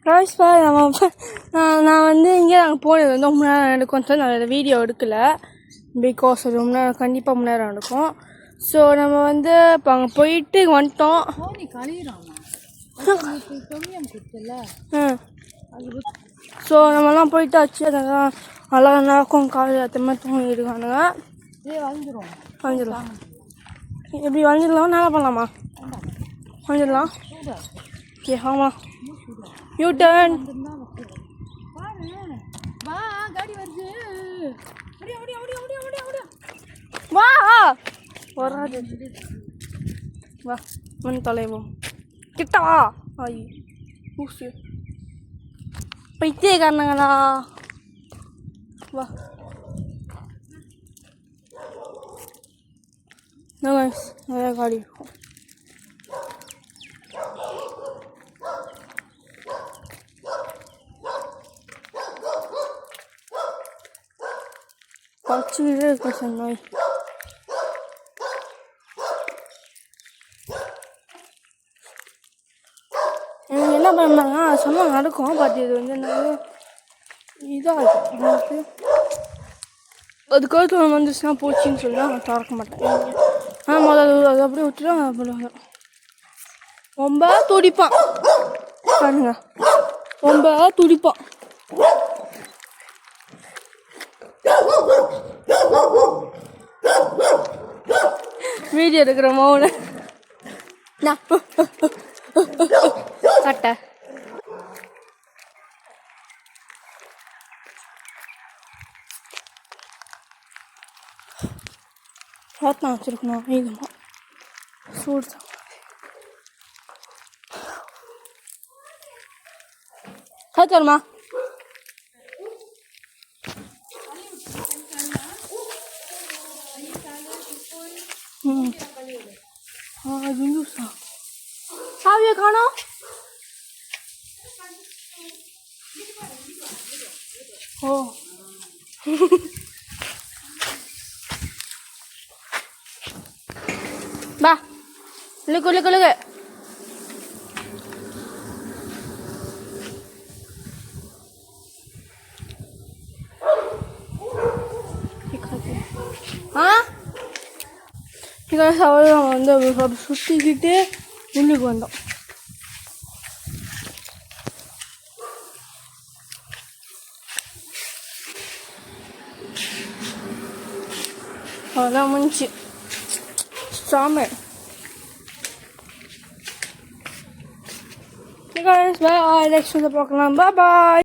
நான் வந்து இங்கே நாங்கள் போனது வந்து ரொம்ப நேரம் எடுக்கும் சார் நான் வீடியோ எடுக்கல பிகாஸ் ரொம்ப நேரம் கண்டிப்பாக ரொம்ப நேரம் எடுக்கும். ஸோ நம்ம வந்து இப்போ அங்கே போயிட்டு வந்துட்டோம். ஸோ நம்மலாம் போயிட்டாச்சு. அதெல்லாம் நல்லா நடக்கும். காலையில் திரும்ப தூங்கிடுவானுங்க. வந்துடலாம். எப்படி வந்துடலாம்? நல்லா பண்ணலாமா? வந்துடலாம். ஓகே ஆமாம். You turn. வா வராது. வா மண் தொலைவோம். கிட்ட வா. ஐ ஊசு பைத்தியக்காரனுங்களா. வா நிறைய காடி இருக்கும். பச்சுக்கிட்டே இருக்க சொன்னாய். எனக்கு என்ன பண்ணாங்க சொன்னா நடக்கும். பட் இது வந்து என்ன இதாக இருக்கும். அது கருத்து வந்துச்சுன்னா போச்சுன்னு சொல்லி நான் திறக்க மாட்டேன். முதல்ல அது அப்படியே விட்டுட்டு அப்படி ரொம்ப துடிப்பான் பாருங்க. ரொம்ப துடிப்பான். வீடியோ எடுக்கிற மௌன கட்ட பார்த்து வச்சிருக்கணும். அதிகமாக சூடு காய்ச்சல்மா. சாவியை காணோம். ஓ பா லுக்கு வந்து சுற்றிக்கிட்டு உள்ளுக்கு வந்தோம். அதான் முடிஞ்சு சாமி. நெக்ஸ்ட் பார்க்கலாம். பாய்.